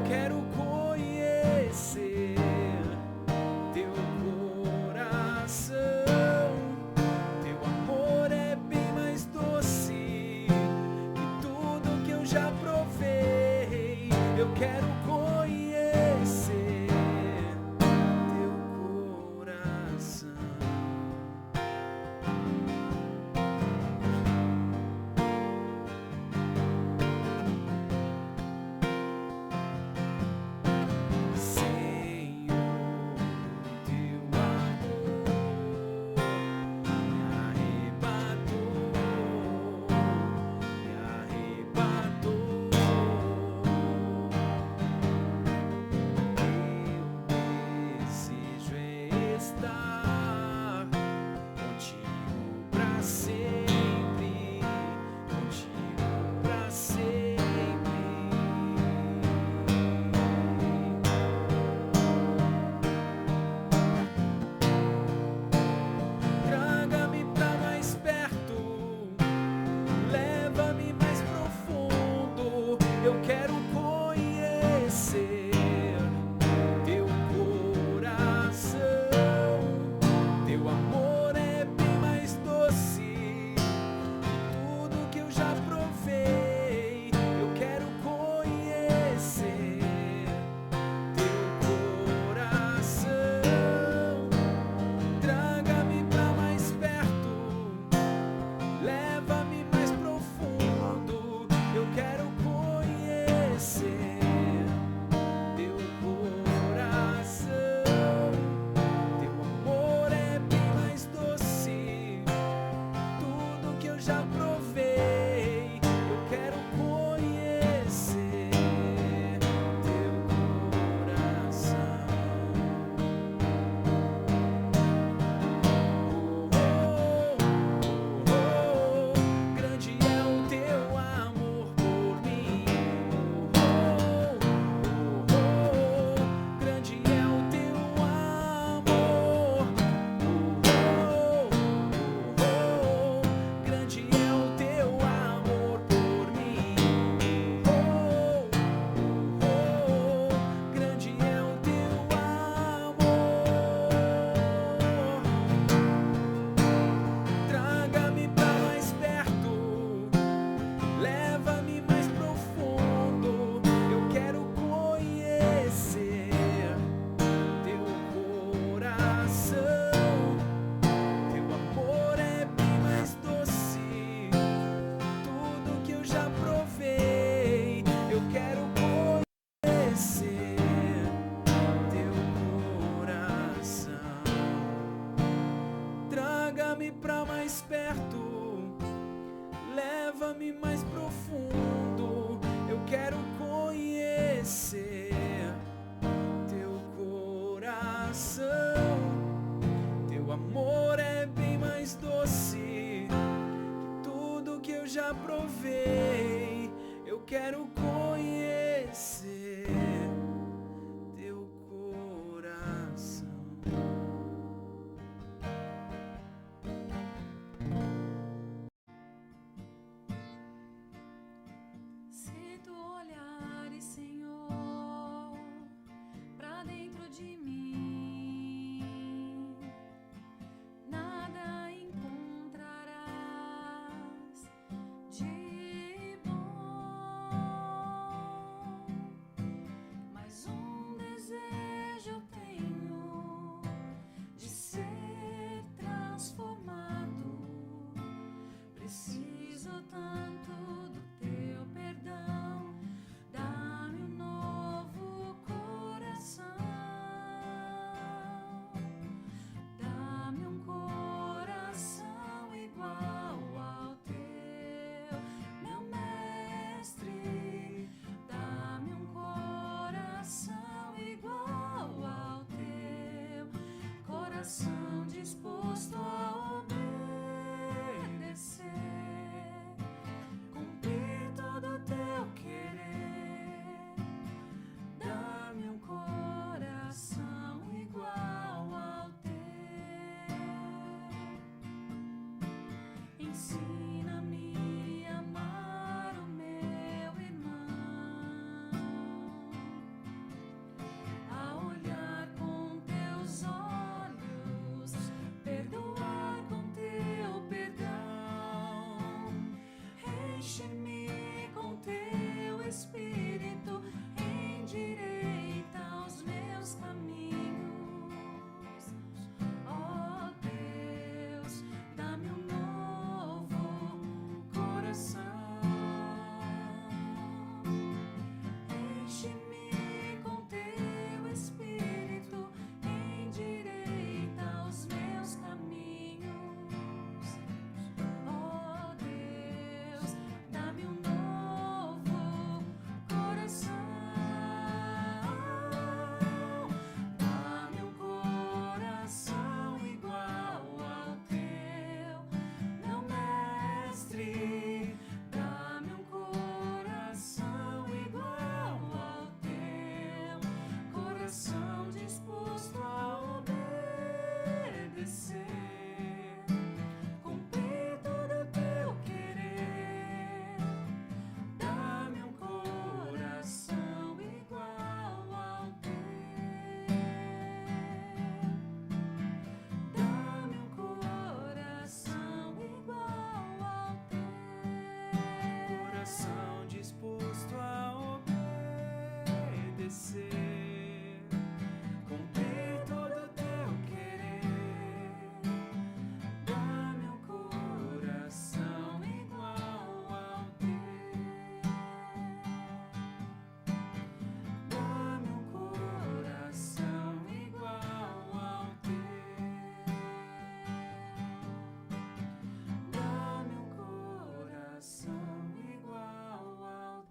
quero conhecer teu coração. Teu amor é bem mais doce que tudo que eu já provei. Eu quero conhecer teu coração. Eu quero conhecer teu coração. Teu amor é bem mais doce que tudo que eu já provei. Eu quero conhecer teu coração. Traga-me pra mais perto, leva-me mais profundo. Eu quero teu coração. Teu amor é bem mais doce, tudo que eu já provei. Eu quero conhecer teu coração. Grande é o teu amor por mim. Traga-me pra mais perto, leva-me mais profundo. Eu quero conhecer teu coração. Teu amor é bem mais doce que tudo que eu já provei. Eu quero conhecer teu coração. Se tu olhares, Senhor, pra dentro de mim, nada encontrarás de bom, mas um desejo eu tenho de ser transformado. Preciso tanto do teu perdão, dá-me um novo coração, dá-me um coração igual ao teu, meu mestre, dá-me um coração igual ao teu, coração disposto a obedecer, cumprir todo o teu querer. Dá-me um coração igual ao teu. Ensina-me a amar o meu irmão. conhecer, cumprir todo o teu querer. Dá-me um coração igual ao teu. Dá-me um coração igual ao teu. Dá-me um coração igual ao teu.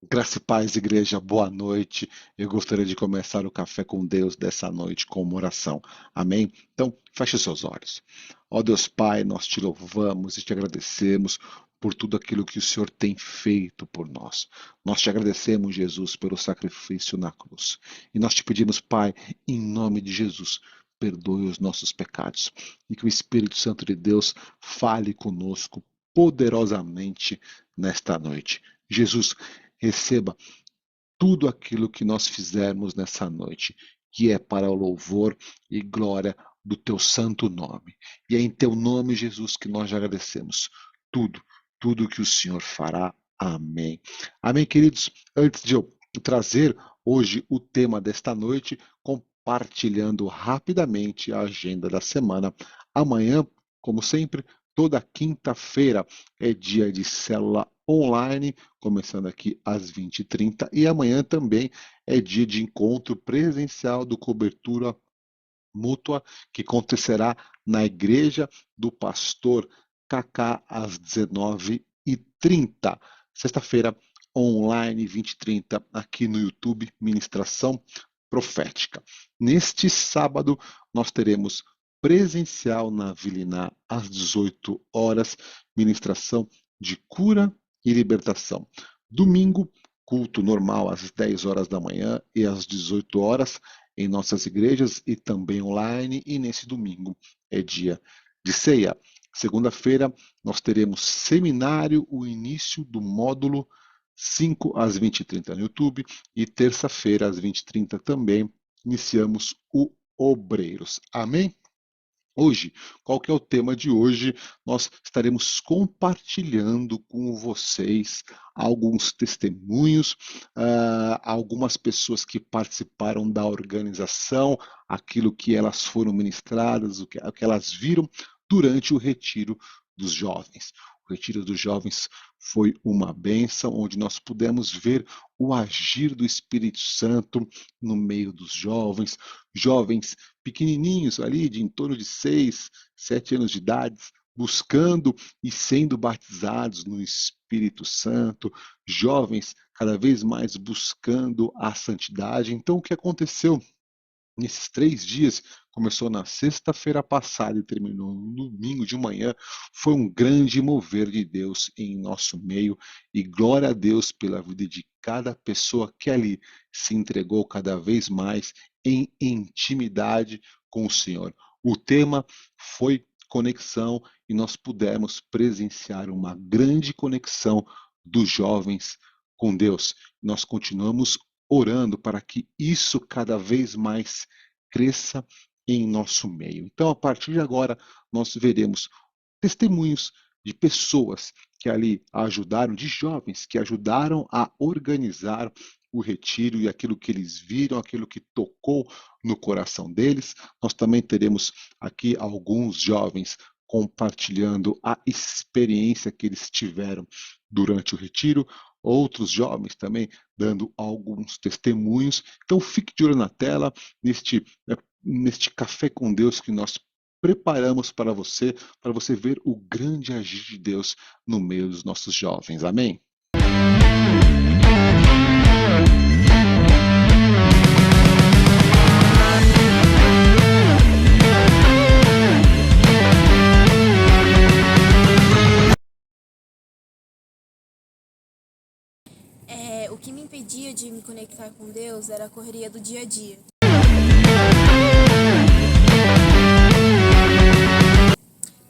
Graça e paz, igreja, boa noite. Eu gostaria de começar o Café com Deus dessa noite com uma oração. Amém? Então, feche seus olhos. Ó Deus Pai, nós te louvamos e te agradecemos por tudo aquilo que o Senhor tem feito por nós. Nós te agradecemos, Jesus, pelo sacrifício na cruz. E nós te pedimos, Pai, em nome de Jesus, perdoe os nossos pecados e que o Espírito Santo de Deus fale conosco poderosamente nesta noite. Jesus, receba tudo aquilo que nós fizermos nessa noite, que é para o louvor e glória do teu santo nome. E é em teu nome, Jesus, que nós já agradecemos tudo que o Senhor fará. Amém. Amém, queridos. Antes de eu trazer hoje o tema desta noite, compartilhando rapidamente a agenda da semana. Amanhã, como sempre, toda quinta-feira é dia de célula online, começando aqui às 20h30, e amanhã também é dia de encontro presencial do Cobertura Mútua, que acontecerá na Igreja do Pastor Cacá às 19h30. Sexta-feira, online, 20h30, aqui no YouTube, Ministração Profética. Neste sábado, nós teremos presencial na Vila Iná às 18 horas, ministração de cura e libertação. Domingo, culto normal às 10 horas da manhã e às 18 horas em nossas igrejas e também online. E nesse domingo é dia de ceia. Segunda-feira, nós teremos seminário, o início do módulo 5 às 20h30 no YouTube. E terça-feira, às 20h30 também, iniciamos o Obreiros. Amém? Hoje, qual que é o tema de hoje? Nós estaremos compartilhando com vocês alguns testemunhos, algumas pessoas que participaram da organização, aquilo que elas foram ministradas, o que elas viram durante o Retiro dos Jovens. O Retiro dos Jovens foi uma bênção, onde nós pudemos ver o agir do Espírito Santo no meio dos jovens, jovens pequenininhos ali, de em torno de 6, 7 anos de idade, buscando e sendo batizados no Espírito Santo, jovens cada vez mais buscando a santidade. Então, o que aconteceu nesses 3 dias, começou na sexta-feira passada e terminou no domingo de manhã, foi um grande mover de Deus em nosso meio, e glória a Deus pela vida de cada pessoa que ali se entregou cada vez mais em intimidade com o Senhor. O tema foi conexão, e nós pudemos presenciar uma grande conexão dos jovens com Deus. Nós continuamos orando para que isso cada vez mais cresça em nosso meio. Então, a partir de agora, nós veremos testemunhos de pessoas que ali ajudaram, de jovens que ajudaram a organizar o retiro e aquilo que eles viram, aquilo que tocou no coração deles. Nós também teremos aqui alguns jovens compartilhando a experiência que eles tiveram durante o retiro, outros jovens também dando alguns testemunhos. Então fique de olho na tela, neste Café com Deus que nós preparamos para você ver o grande agir de Deus no meio dos nossos jovens. Amém? O que me impedia de me conectar com Deus era a correria do dia a dia.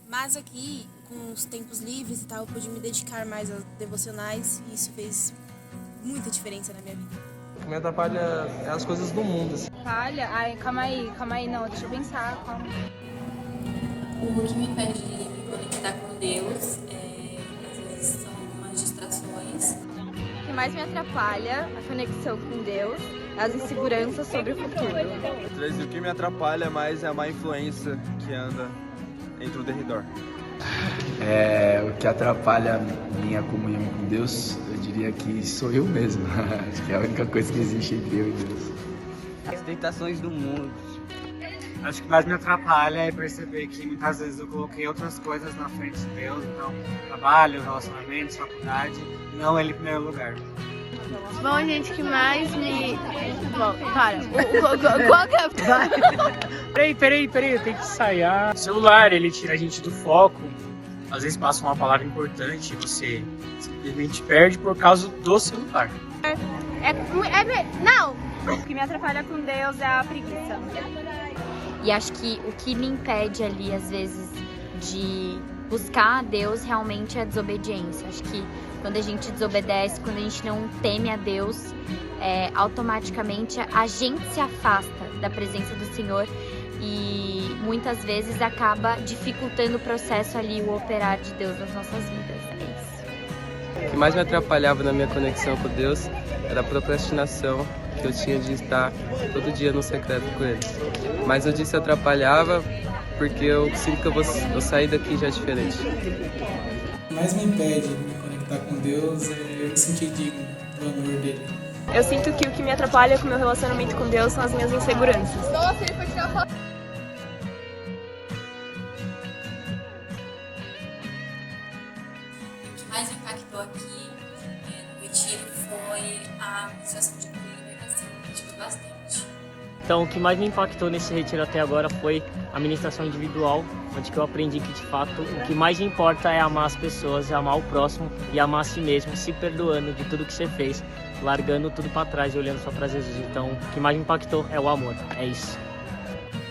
Mas aqui, com os tempos livres e tal, eu pude me dedicar mais aos devocionais, e isso fez muita diferença na minha vida. O que me atrapalha é as coisas do mundo, assim. Atrapalha? Ai, calma aí, não, deixa eu pensar, calma. O que me impede de me conectar com Deus às vezes são algumas distrações. mais me atrapalha a conexão com Deus, as inseguranças sobre o futuro. O que me atrapalha mais é a má influência que anda entre o derredor. O que atrapalha minha comunhão com Deus, eu diria que sou eu mesmo. Acho que é a única coisa que existe entre eu e Deus. As tentações do mundo. Acho que mais me atrapalha é perceber que muitas vezes eu coloquei outras coisas na frente de Deus, então trabalho, relacionamentos, faculdade, e não Ele em primeiro lugar. Bom, gente, que mais me... Bom, para. Qual que é? Peraí, eu tenho que ensaiar. O celular, ele tira a gente do foco. Às vezes passa uma palavra importante e você simplesmente perde por causa do celular. Não! O que me atrapalha com Deus é a preguiça. E acho que o que me impede ali, às vezes, de buscar a Deus realmente é a desobediência. Acho que quando a gente desobedece, quando a gente não teme a Deus, automaticamente a gente se afasta da presença do Senhor e muitas vezes acaba dificultando o processo ali, o operar de Deus nas nossas vidas. É isso. O que mais me atrapalhava na minha conexão com Deus era a procrastinação que eu tinha de estar todo dia no secreto com Ele. Mas eu disse atrapalhava porque eu sinto que eu vou sair daqui já diferente. O que mais me impede de me conectar com Deus é eu me sentir digno do amor dele. Eu sinto que o que me atrapalha com o meu relacionamento com Deus são as minhas inseguranças. Nossa, ele foi tirar foto. O que mais me impactou aqui no retiro foi a administração de cura e libertação. Me ajudou bastante. Então, o que mais me impactou nesse retiro até agora foi a ministração individual, onde que eu aprendi que, de fato, o que mais importa é amar as pessoas, amar o próximo e amar a si mesmo, se perdoando de tudo que você fez, largando tudo para trás e olhando só para Jesus. Então, o que mais me impactou é o amor, é isso.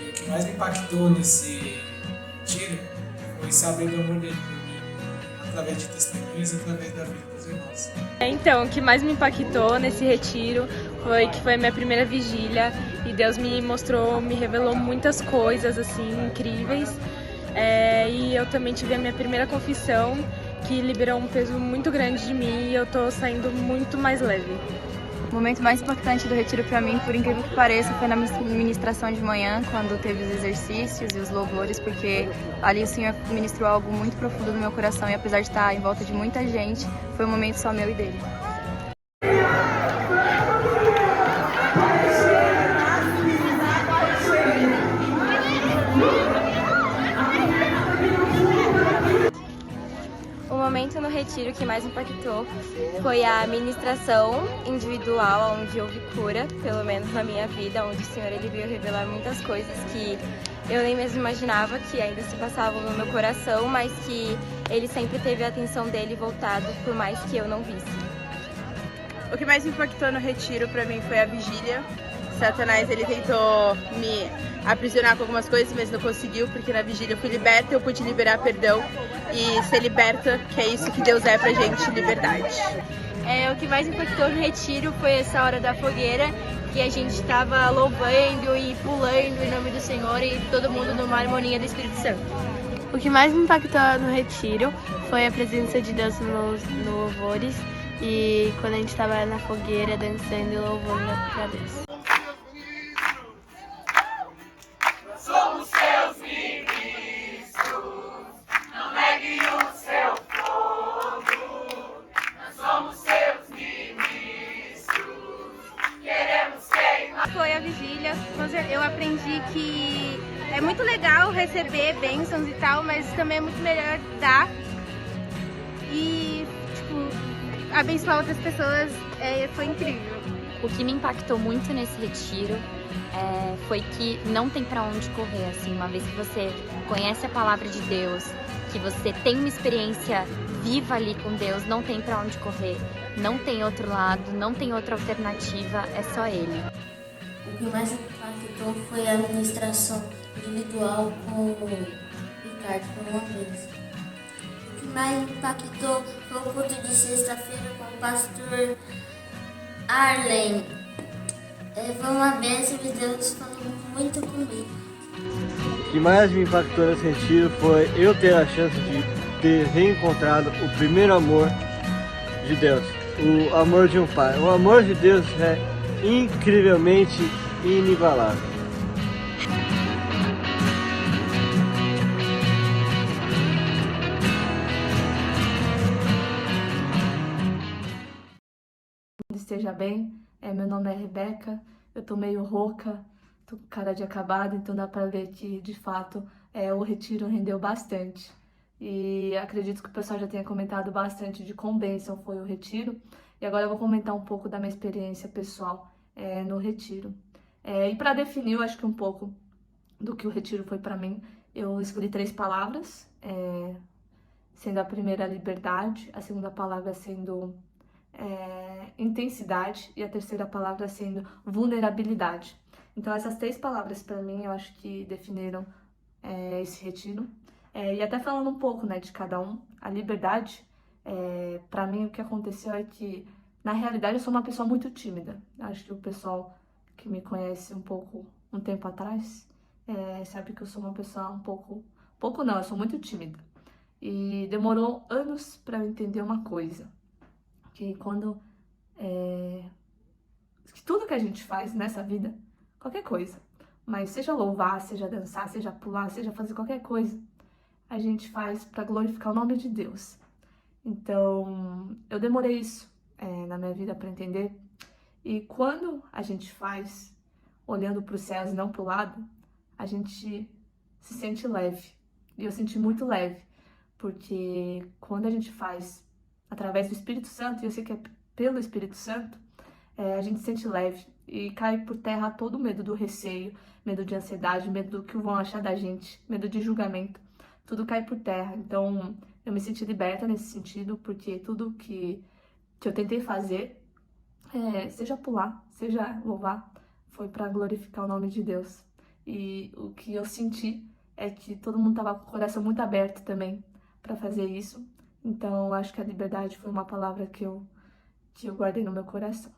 E o que mais me impactou nesse retiro foi saber do amor dele por mim, através de testemunhos, através da vida dos irmãos. Então, o que mais me impactou nesse retiro foi que foi a minha primeira vigília e Deus me mostrou, me revelou muitas coisas assim incríveis. E eu também tive a minha primeira confissão, que liberou um peso muito grande de mim e eu tô saindo muito mais leve. O momento mais impactante do retiro para mim, por incrível que pareça, foi na ministração de manhã, quando teve os exercícios e os louvores, porque ali o Senhor ministrou algo muito profundo no meu coração e apesar de estar em volta de muita gente, foi um momento só meu e dele. O momento no retiro que mais impactou foi a ministração individual, onde houve cura, pelo menos na minha vida, onde o Senhor ele veio revelar muitas coisas que eu nem mesmo imaginava que ainda se passavam no meu coração, mas que Ele sempre teve a atenção dele voltado, por mais que eu não visse. O que mais me impactou no retiro pra mim foi a vigília. Satanás ele tentou me aprisionar com algumas coisas, mas não conseguiu, porque na vigília eu fui liberta, eu pude liberar perdão e ser liberta, que é isso que Deus é pra gente, liberdade. O que mais me impactou no retiro foi essa hora da fogueira, que a gente estava louvando e pulando em nome do Senhor e todo mundo numa harmonia do Espírito Santo. O que mais me impactou no retiro foi a presença de Deus nos louvores e quando a gente estava na fogueira dançando e louvando para Deus. Somos seus ministros, não negue o seu fogo. Nós somos seus ministros, queremos queimar. Foi a vigília, eu aprendi que é muito legal receber bênçãos e tal, mas também é muito melhor dar e, abençoar outras pessoas. Foi incrível. O que me impactou muito nesse retiro foi que não tem pra onde correr, assim, uma vez que você conhece a palavra de Deus, que você tem uma experiência viva ali com Deus, não tem pra onde correr, não tem outro lado, não tem outra alternativa, é só Ele. O que mais impactou foi a administração individual com o Ricardo por uma vez. O que mais impactou foi o culto de sexta-feira com o pastor Arlen. Foi uma bênção de Deus, falou muito comigo. O que mais me impactou nesse retiro foi eu ter a chance de ter reencontrado o primeiro amor de Deus. o amor de um pai. O amor de Deus é incrivelmente inigualável. Esteja bem, meu nome é Rebeca, eu tô meio rouca, tô com cara de acabada, então dá pra ver que de fato o retiro rendeu bastante. E acredito que o pessoal já tenha comentado bastante de quão bênção foi o retiro, e agora eu vou comentar um pouco da minha experiência pessoal no retiro. E para definir, eu acho que um pouco do que o retiro foi para mim, eu escolhi 3 palavras, sendo a primeira liberdade, a segunda palavra sendo intensidade e a terceira palavra sendo vulnerabilidade. Então essas 3 palavras para mim eu acho que definiram esse retiro. E até falando um pouco, né, de cada um, a liberdade, para mim o que aconteceu é que na realidade eu sou uma pessoa muito tímida. Acho que o pessoal que me conhece um tempo atrás sabe que eu sou uma pessoa pouco não, eu sou muito tímida. E demorou anos para eu entender uma coisa. Que que tudo que a gente faz nessa vida, qualquer coisa, mas seja louvar, seja dançar, seja pular, seja fazer qualquer coisa, a gente faz para glorificar o nome de Deus. Então, eu demorei isso na minha vida para entender. E quando a gente faz olhando para os céus e não para o lado, a gente se sente leve. E eu senti muito leve, porque quando a gente faz através do Espírito Santo, e eu sei que é pelo Espírito Santo, a gente se sente leve e cai por terra todo o medo do receio, medo de ansiedade, medo do que vão achar da gente, medo de julgamento, tudo cai por terra. Então eu me senti liberta nesse sentido, porque tudo que eu tentei fazer, seja pular, seja louvar, foi para glorificar o nome de Deus. E o que eu senti é que todo mundo estava com o coração muito aberto também para fazer isso. Então, eu acho que a liberdade foi uma palavra que eu guardei no meu coração.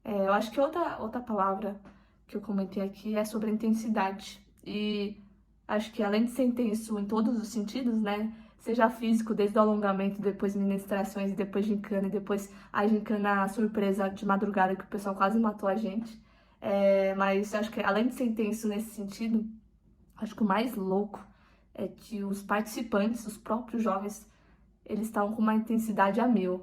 Eu acho que outra palavra que eu comentei aqui é sobre a intensidade. E acho que além de ser intenso em todos os sentidos, né? Seja físico, desde o alongamento, depois ministrações, depois gincana, e depois a gincana surpresa de madrugada, que o pessoal quase matou a gente. Mas acho que além de ser intenso nesse sentido, acho que o mais louco é que os participantes, os próprios jovens, eles estavam com uma intensidade a 1000.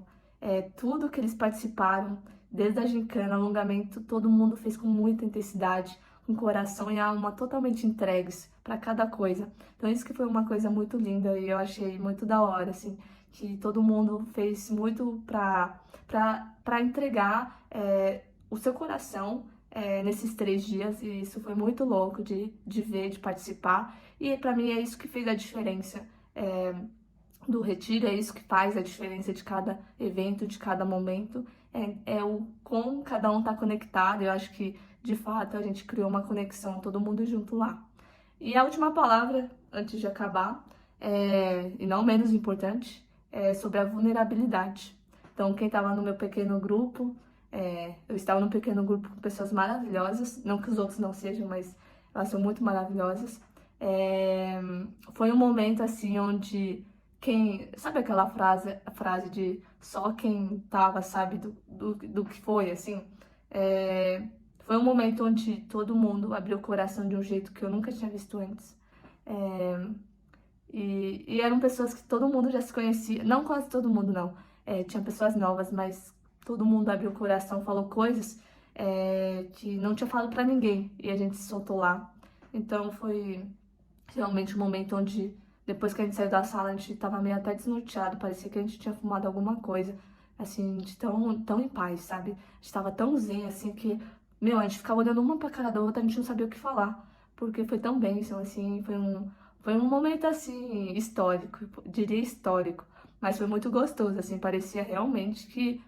Tudo que eles participaram, desde a gincana, alongamento, todo mundo fez com muita intensidade, com coração e alma totalmente entregues para cada coisa. Então isso que foi uma coisa muito linda e eu achei muito da hora, assim, que todo mundo fez muito para entregar o seu coração nesses 3 dias, e isso foi muito louco de ver, de participar, e para mim é isso que fez a diferença do retiro, é isso que faz a diferença de cada evento, de cada momento, o como cada um tá conectado. Eu acho que, de fato, a gente criou uma conexão, todo mundo junto lá. E a última palavra, antes de acabar, e não menos importante, é sobre a vulnerabilidade. Então, quem estava no meu pequeno grupo, eu estava num pequeno grupo com pessoas maravilhosas, não que os outros não sejam, mas elas são muito maravilhosas. Foi um momento, assim, onde sabe aquela frase de só quem tava sabe do que foi, assim? Foi um momento onde todo mundo abriu o coração de um jeito que eu nunca tinha visto antes. E eram pessoas que todo mundo já se conhecia, não quase todo mundo, não. Tinha pessoas novas, mas todo mundo abriu o coração, falou coisas que não tinha falado pra ninguém, e a gente se soltou lá. Então foi realmente um momento onde, depois que a gente saiu da sala, a gente tava meio até desnorteado, parecia que a gente tinha fumado alguma coisa, assim, de tão em paz, sabe? A gente tava tão zen, assim, que, a gente ficava olhando uma pra cara da outra, a gente não sabia o que falar, porque foi tão bênção, assim, foi um momento, assim, histórico, diria histórico, mas foi muito gostoso, assim, parecia realmente que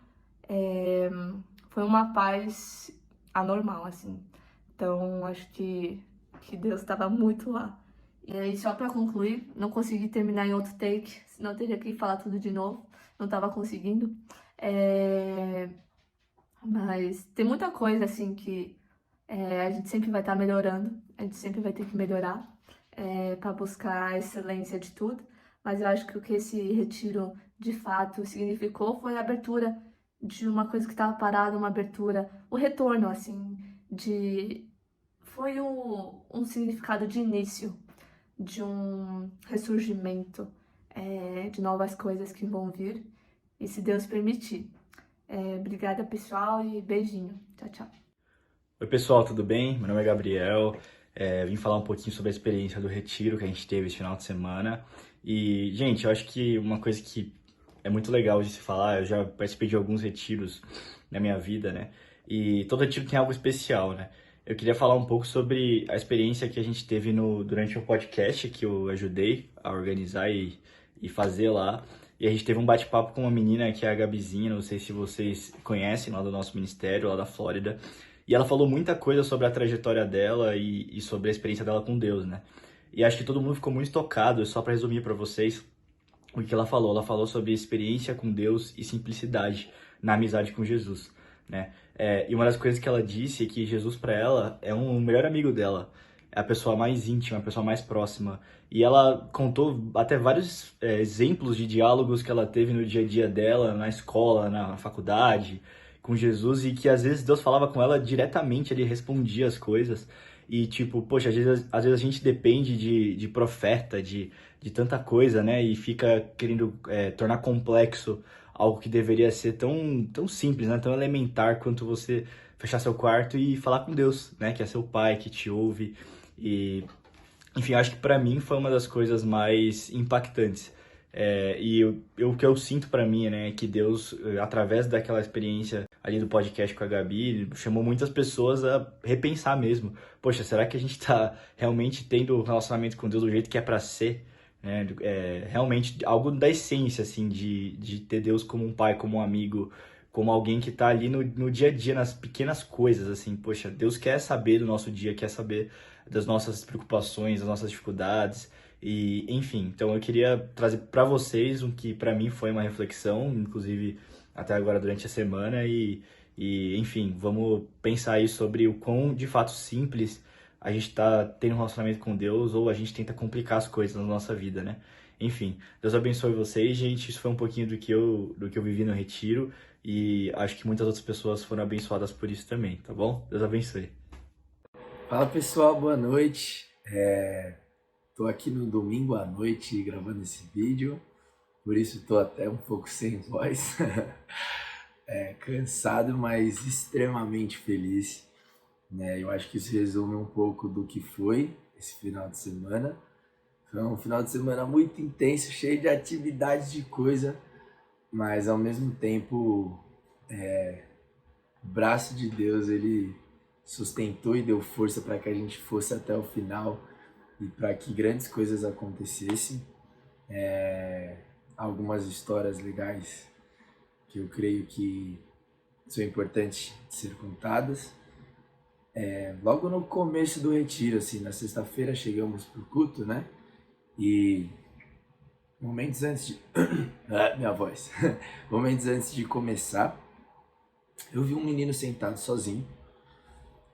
foi uma paz anormal, assim. Então, acho que Deus estava muito lá. E aí, só pra concluir, não consegui terminar em outro take, senão eu teria que falar tudo de novo, não tava conseguindo. Mas tem muita coisa, assim, que a gente sempre vai estar melhorando, a gente sempre vai ter que melhorar para buscar a excelência de tudo. Mas eu acho que o que esse retiro, de fato, significou foi a abertura de uma coisa que estava parada, uma abertura, o retorno, assim, foi um significado de início, de um ressurgimento, de novas coisas que vão vir, e se Deus permitir. Obrigada, pessoal, e beijinho. Tchau, tchau. Oi, pessoal, tudo bem? Meu nome é Gabriel. Vim falar um pouquinho sobre a experiência do retiro que a gente teve esse final de semana. E, gente, eu acho que uma coisa que é muito legal de se falar, eu já participei de alguns retiros na minha vida, né? E todo retiro tem algo especial, né? Eu queria falar um pouco sobre a experiência que a gente teve durante o podcast que eu ajudei a organizar e fazer lá. E a gente teve um bate-papo com uma menina que é a Gabizinha, não sei se vocês conhecem, lá do nosso ministério, lá da Flórida. E ela falou muita coisa sobre a trajetória dela e sobre a experiência dela com Deus, né? E acho que todo mundo ficou muito tocado, só para resumir para vocês o que ela falou. Ela falou sobre experiência com Deus e simplicidade na amizade com Jesus, né? E uma das coisas que ela disse é que Jesus para ela é o melhor amigo dela, é a pessoa mais íntima, a pessoa mais próxima. E ela contou até vários exemplos de diálogos que ela teve no dia a dia dela, na escola, na faculdade, com Jesus, e que às vezes Deus falava com ela diretamente, ele respondia as coisas. E tipo, poxa, às vezes a gente depende de profeta, de tanta coisa, né? E fica querendo tornar complexo algo que deveria ser tão simples, né? Tão elementar quanto você fechar seu quarto e falar com Deus, né? Que é seu pai, que te ouve. E, enfim, acho que pra mim foi uma das coisas mais impactantes. O que eu sinto pra mim, né, é que Deus, através daquela experiência ali do podcast com a Gabi, chamou muitas pessoas a repensar mesmo. Poxa, será que a gente tá realmente tendo um relacionamento com Deus do jeito que é pra ser? Né? Realmente algo da essência, assim, de ter Deus como um pai, como um amigo, como alguém que tá ali no dia a dia, nas pequenas coisas, assim. Poxa, Deus quer saber do nosso dia, quer saber das nossas preocupações, das nossas dificuldades. E, enfim, então eu queria trazer para vocês o que para mim foi uma reflexão, inclusive até agora durante a semana, e enfim, vamos pensar aí sobre o quão de fato simples a gente tá tendo um relacionamento com Deus, ou a gente tenta complicar as coisas na nossa vida, né? Enfim, Deus abençoe vocês, gente. Isso foi um pouquinho do que eu vivi no retiro, e acho que muitas outras pessoas foram abençoadas por isso também, tá bom? Deus abençoe. Fala, pessoal, boa noite. Tô aqui no domingo à noite gravando esse vídeo, por isso tô até um pouco sem voz, cansado, mas extremamente feliz, né? Eu acho que isso resume um pouco do que foi esse final de semana. Foi um final de semana muito intenso, cheio de atividades, de coisa, mas ao mesmo tempo o braço de Deus, ele sustentou e deu força para que a gente fosse até o final e para que grandes coisas acontecessem. Algumas histórias legais que eu creio que são importantes de ser contadas. Logo no começo do retiro, assim, na sexta-feira chegamos pro culto, né? E momentos antes de... minha voz. Momentos antes de começar, eu vi um menino sentado sozinho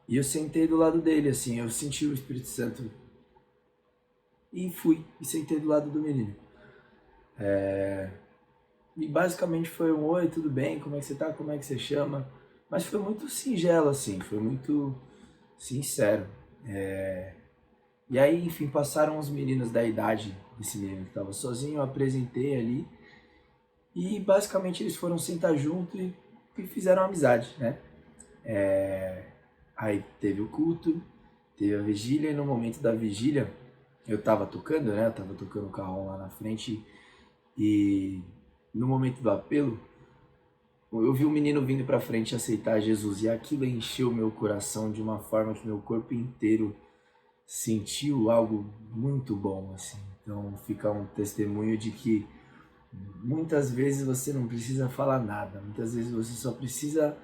e eu sentei do lado dele, assim, eu senti o Espírito Santo e fui e sentei do lado do menino. E basicamente foi um oi, tudo bem, como é que você tá, como é que você chama? Mas foi muito singelo, assim, foi muito sincero. E aí, enfim, passaram os meninos da idade desse menino que estava sozinho, eu apresentei ali e basicamente eles foram sentar junto e fizeram amizade, né? Aí teve o culto, teve a vigília, e no momento da vigília eu tava tocando, né? Eu tava tocando o carrão lá na frente, e no momento do apelo eu vi um menino vindo pra frente aceitar Jesus, e aquilo encheu meu coração de uma forma que meu corpo inteiro sentiu algo muito bom, assim. Então fica um testemunho de que muitas vezes você não precisa falar nada, muitas vezes você só precisa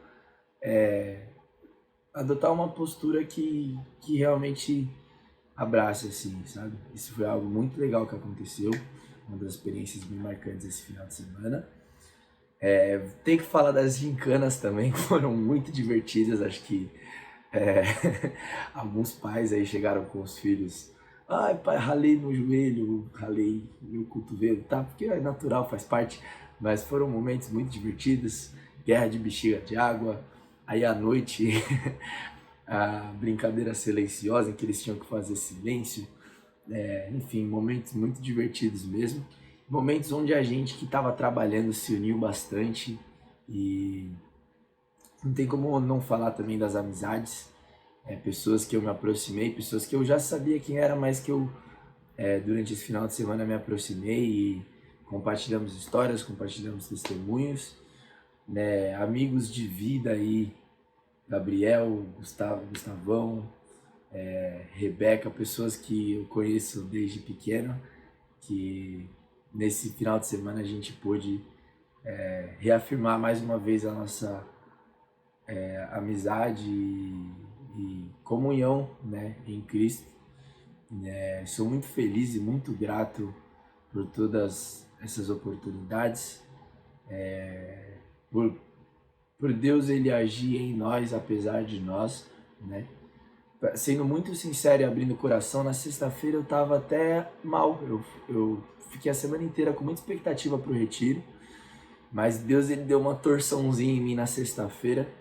adotar uma postura que realmente abrace, assim, sabe? Isso foi algo muito legal que aconteceu, uma das experiências bem marcantes esse final de semana. Tem que falar das gincanas também, que foram muito divertidas. Acho que alguns pais aí chegaram com os filhos: ai pai, ralei no joelho, ralei no cotovelo, tá? Porque é natural, faz parte, mas foram momentos muito divertidos. guerra de bexiga de água, aí à noite a brincadeira silenciosa em que eles tinham que fazer silêncio, enfim, momentos muito divertidos mesmo, momentos onde a gente que estava trabalhando se uniu bastante e não tem como não falar também das amizades, pessoas que eu me aproximei, pessoas que eu já sabia quem era, mas que eu durante esse final de semana me aproximei e compartilhamos histórias, compartilhamos testemunhos, né? Amigos de vida aí, Gabriel, Gustavão, Rebeca, pessoas que eu conheço desde pequeno, que nesse final de semana a gente pôde reafirmar mais uma vez a nossa amizade e comunhão, né, em Cristo. Sou muito feliz e muito grato por todas essas oportunidades, por Deus ele agir em nós apesar de nós, né? Sendo muito sincero e abrindo o coração, na sexta-feira eu estava até mal, eu fiquei a semana inteira com muita expectativa para o retiro, mas Deus ele deu uma torçãozinha em mim na sexta-feira,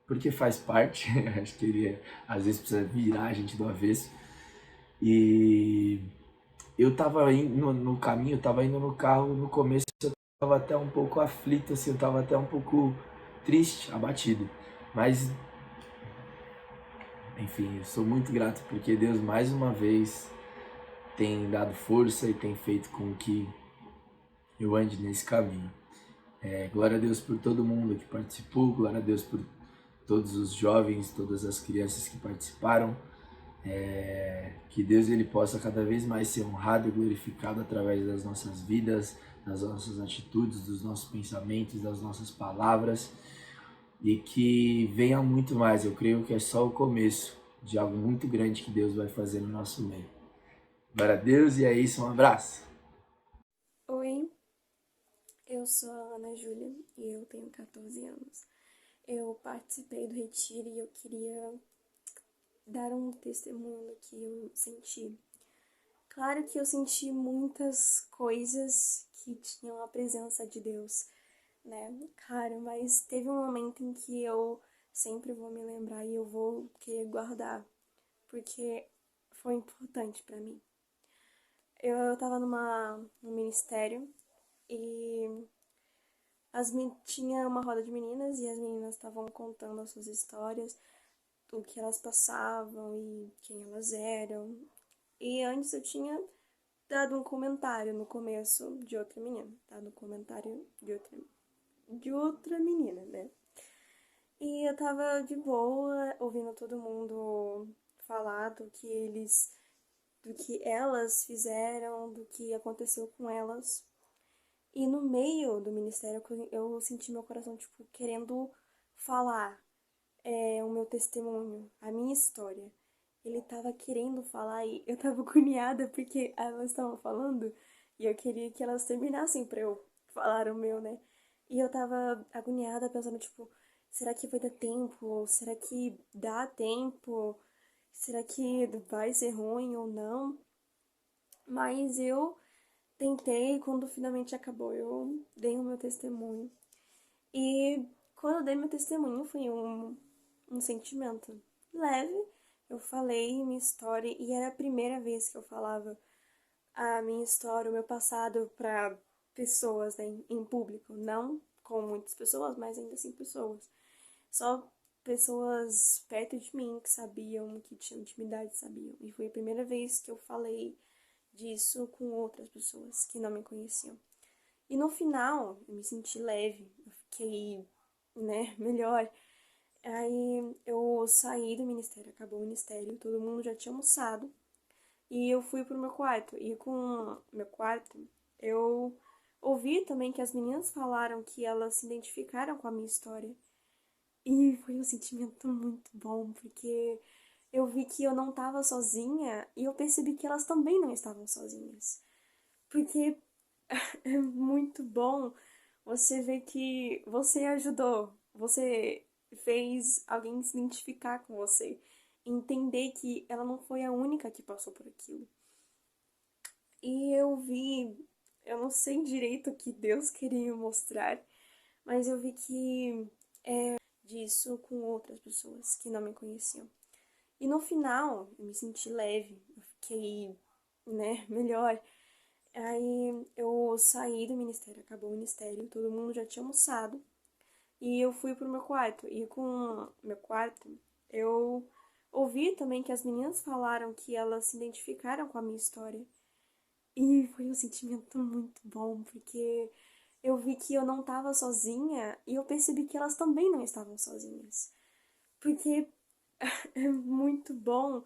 porque faz parte, acho que ele às vezes precisa virar a gente do avesso. E eu tava indo no caminho, eu tava indo no carro, no começo eu tava até um pouco aflito, assim, eu tava até um pouco triste, abatido. Mas, enfim, eu sou muito grato porque Deus mais uma vez tem dado força e tem feito com que eu ande nesse caminho. Glória a Deus por todo mundo que participou, glória a Deus por todos os jovens, todas as crianças que participaram, que Deus ele possa cada vez mais ser honrado e glorificado através das nossas vidas, das nossas atitudes, dos nossos pensamentos, das nossas palavras, e que venha muito mais. Eu creio que é só o começo de algo muito grande que Deus vai fazer no nosso meio. Glória a Deus, e é isso, um abraço! Oi, eu sou a Ana Júlia e eu tenho 14 anos. Eu participei do retiro e eu queria dar um testemunho do que eu senti. Claro que eu senti muitas coisas que tinham a presença de Deus, né? Claro, mas teve um momento em que eu sempre vou me lembrar e eu vou querer guardar, porque foi importante pra mim. Eu tava num ministério e tinha uma roda de meninas e as meninas estavam contando as suas histórias, o que elas passavam e quem elas eram. E antes eu tinha dado um comentário no começo de outra menina, dado um comentário de outra menina, né? E eu tava de boa, ouvindo todo mundo falar do que elas fizeram, do que aconteceu com elas. E no meio do ministério eu senti meu coração, tipo, querendo falar o meu testemunho, a minha história. Ele tava querendo falar e eu tava agoniada porque elas estavam falando e eu queria que elas terminassem pra eu falar o meu, né? E eu tava agoniada pensando, tipo, será que vai dar tempo? Será que dá tempo? Será que vai ser ruim ou não? Mas eu tentei, quando finalmente acabou, eu dei o meu testemunho. E quando eu dei meu testemunho, foi um sentimento leve. Eu falei minha história e era a primeira vez que eu falava a minha história, o meu passado para pessoas, né, em público. Não com muitas pessoas, mas ainda assim pessoas. Só pessoas perto de mim que sabiam, que tinham intimidade, sabiam. E foi a primeira vez que eu falei disso com outras pessoas que não me conheciam. E no final, eu me senti leve, eu fiquei, né, melhor. Aí eu saí do ministério, acabou o ministério, todo mundo já tinha almoçado. E eu fui pro meu quarto. E com o meu quarto, eu ouvi também que as meninas falaram que elas se identificaram com a minha história. E foi um sentimento muito bom, porque eu vi que eu não estava sozinha e eu percebi que elas também não estavam sozinhas. Porque é muito bom você ver que você ajudou, você fez alguém se identificar com você, entender que ela não foi a única que passou por aquilo. E eu não sei direito o que Deus queria mostrar, mas eu vi que disso com outras pessoas que não me conheciam. E no final, eu me senti leve, eu fiquei, melhor. Aí eu saí do ministério, acabou o ministério, todo mundo já tinha almoçado. E eu fui pro meu quarto. E com o meu quarto, eu ouvi também que as meninas falaram que elas se identificaram com a minha história. E foi um sentimento muito bom, porque eu vi que eu não estava sozinha e eu percebi que elas também não estavam sozinhas. Porque é muito bom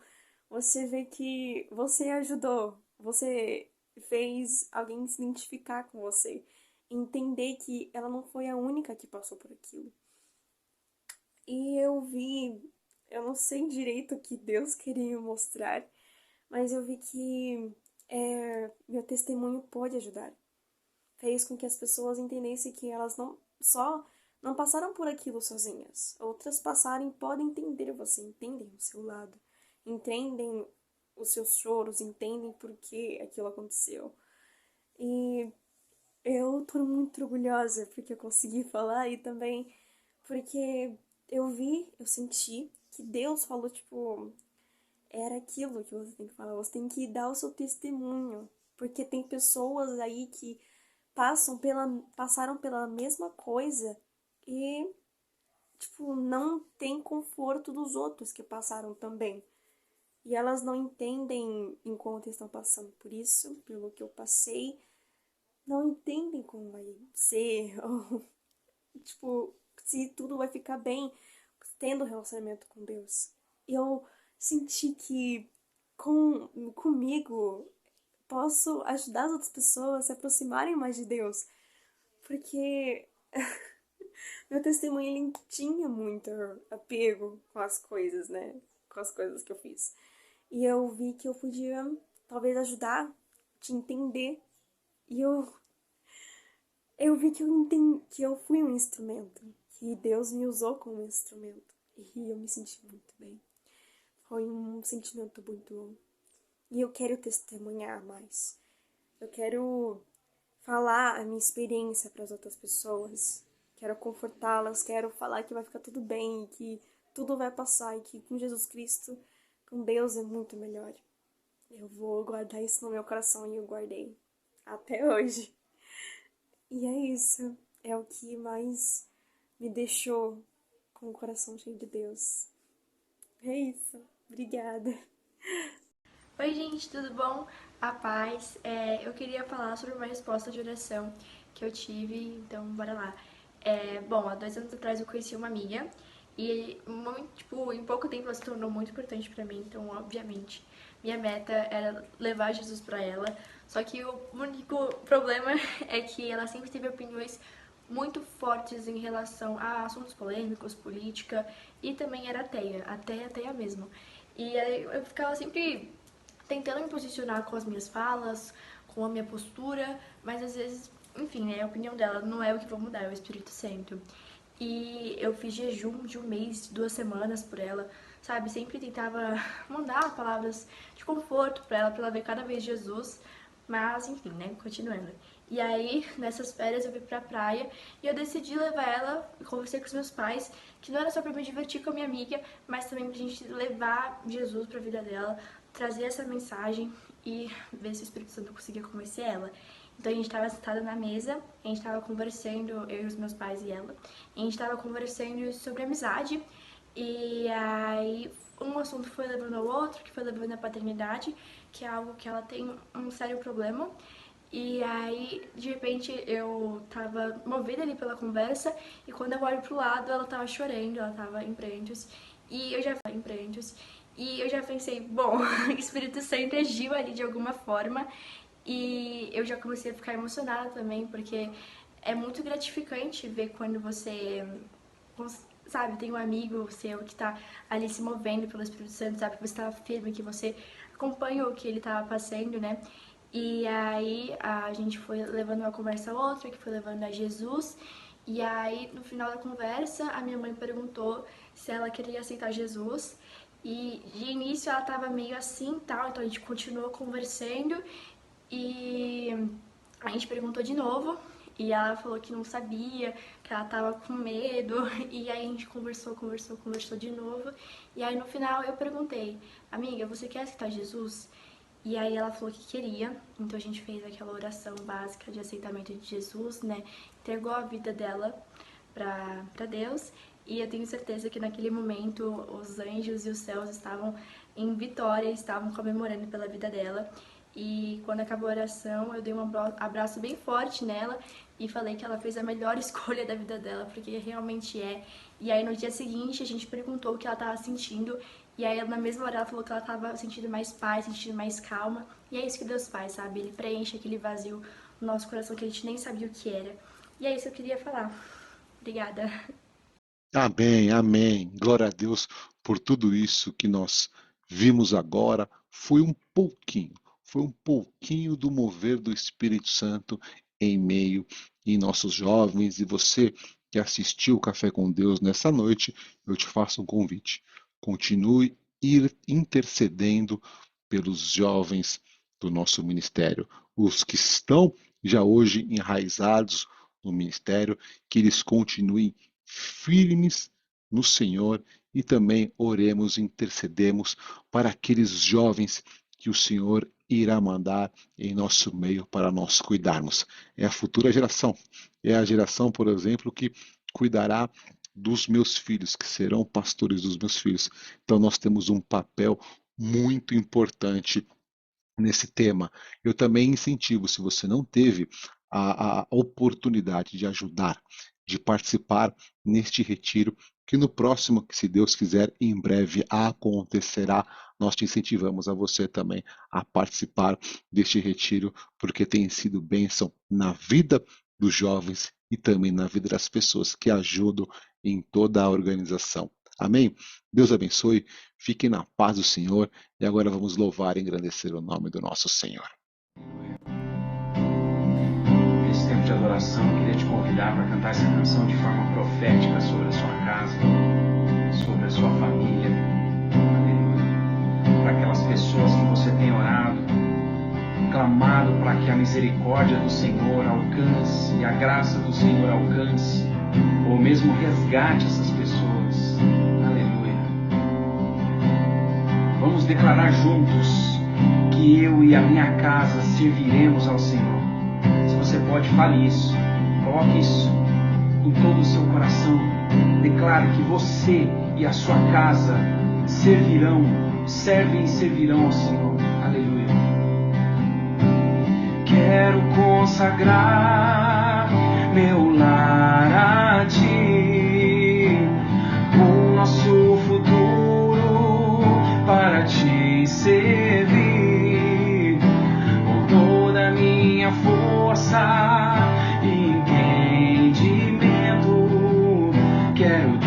você ver que você ajudou, você fez alguém se identificar com você, entender que ela não foi a única que passou por aquilo. E eu não sei direito o que Deus queria me mostrar, mas eu vi que meu testemunho pode ajudar. Fez com que as pessoas entendessem que elas não passaram por aquilo sozinhas. Outras passaram e podem entender você, entendem o seu lado, entendem os seus choros, entendem por que aquilo aconteceu. E eu tô muito orgulhosa porque eu consegui falar e também porque eu senti que Deus falou, era aquilo que você tem que falar, você tem que dar o seu testemunho, porque tem pessoas aí que passaram pela mesma coisa e, não tem conforto dos outros que passaram também. E elas não entendem enquanto estão passando por isso, pelo que eu passei, não entendem como vai ser, ou, se tudo vai ficar bem tendo relacionamento com Deus. E eu senti que comigo posso ajudar as outras pessoas a se aproximarem mais de Deus, porque meu testemunho ele tinha muito apego com as coisas, com as coisas que eu fiz. E eu vi que eu podia talvez ajudar, te entender, e eu vi que eu fui um instrumento, que Deus me usou como instrumento, e eu me senti muito bem. Foi um sentimento muito bom. E eu quero testemunhar mais. Eu quero falar a minha experiência para as outras pessoas. Quero confortá-las, quero falar que vai ficar tudo bem, que tudo vai passar e que com Jesus Cristo, com Deus é muito melhor. Eu vou guardar isso no meu coração e eu guardei até hoje. E é isso. É o que mais me deixou com o coração cheio de Deus. É isso. Obrigada. Oi, gente, tudo bom? A paz. Eu queria falar sobre uma resposta de oração que eu tive, então bora lá. Bom, há 2 anos atrás eu conheci uma amiga e, em pouco tempo ela se tornou muito importante pra mim, então, obviamente, minha meta era levar Jesus pra ela. Só que o único problema é que ela sempre teve opiniões muito fortes em relação a assuntos polêmicos, política, e também era ateia mesmo. E aí eu ficava sempre tentando me posicionar com as minhas falas, com a minha postura, mas às vezes, enfim, a opinião dela não é o que vai mudar, é o Espírito Santo. E eu fiz jejum de 1 mês, 2 semanas por ela, sabe? Sempre tentava mandar palavras de conforto pra ela ver cada vez Jesus, mas enfim, continuando. E aí, nessas férias, eu fui pra praia e eu decidi levar ela, conversei com os meus pais, que não era só pra me divertir com a minha amiga, mas também pra gente levar Jesus pra vida dela, trazer essa mensagem e ver se o Espírito Santo conseguia convencer ela. Então a gente tava sentada na mesa, a gente tava conversando, eu e os meus pais e ela, e a gente tava conversando sobre amizade, e aí um assunto foi levando ao outro, que foi levando à paternidade, que é algo que ela tem um sério problema. E aí, de repente, eu tava movida ali pela conversa e quando eu olho pro lado, ela tava chorando, ela tava em prantos. E eu já pensei, bom, o Espírito Santo agiu ali de alguma forma e eu já comecei a ficar emocionada também, porque é muito gratificante ver quando você, sabe, tem um amigo seu que tá ali se movendo pelo Espírito Santo, sabe, que você tá firme, que você acompanha o que ele tava passando, E aí a gente foi levando uma conversa a outra, que foi levando a Jesus. E aí no final da conversa a minha mãe perguntou se ela queria aceitar Jesus. E de início ela tava meio assim tal, então a gente continuou conversando. E a gente perguntou de novo. E ela falou que não sabia, que ela tava com medo. E aí a gente conversou de novo. E aí no final eu perguntei, amiga, você quer aceitar Jesus? E aí ela falou que queria. Então a gente fez aquela oração básica de aceitamento de Jesus, né? Entregou a vida dela pra Deus. E eu tenho certeza que naquele momento os anjos e os céus estavam em vitória, estavam comemorando pela vida dela. E quando acabou a oração, eu dei um abraço bem forte nela e falei que ela fez a melhor escolha da vida dela, porque realmente é. E aí no dia seguinte a gente perguntou o que ela estava sentindo, e aí na mesma hora ela falou que ela estava sentindo mais paz, sentindo mais calma. E é isso que Deus faz, sabe? Ele preenche aquele vazio no nosso coração que a gente nem sabia o que era. E é isso que eu queria falar. Obrigada. Amém, amém. Glória a Deus por tudo isso que nós vimos agora. Foi um pouquinho do mover do Espírito Santo em meio em nossos jovens. E você que assistiu o Café com Deus nessa noite, eu te faço um convite. Continue intercedendo pelos jovens do nosso ministério, os que estão já hoje enraizados no ministério, que eles continuem firmes no Senhor e também oremos, intercedemos para aqueles jovens que o Senhor irá mandar em nosso meio para nós cuidarmos. É a futura geração. É a geração, por exemplo, que cuidará dos meus filhos, que serão pastores dos meus filhos. Então nós temos um papel muito importante nesse tema. Eu também incentivo, se você não teve a oportunidade de ajudar, de participar neste retiro, que no próximo, que se Deus quiser, em breve acontecerá, nós te incentivamos a você também a participar deste retiro, porque tem sido bênção na vida dos jovens e também na vida das pessoas que ajudam em toda a organização. Amém? Deus abençoe, fiquem na paz do Senhor e agora vamos louvar e engrandecer o nome do nosso Senhor. Nesse tempo de adoração, eu queria te convidar para cantar essa canção de forma profética sobre a sua casa, sobre a sua família. Aleluia. Para aquelas pessoas que você tem orado, clamado para que a misericórdia do Senhor alcance e a graça do Senhor alcance, ou mesmo resgate essas pessoas. Aleluia. Vamos declarar juntos que eu e a minha casa serviremos ao Senhor. Se você pode, fale isso. Coloque isso com todo o seu coração. Declare que você e a sua casa servem e servirão ao Senhor. Aleluia. Quero consagrar meu lar a Ti, o nosso futuro para Te servir, com toda a minha força e entendimento. Quero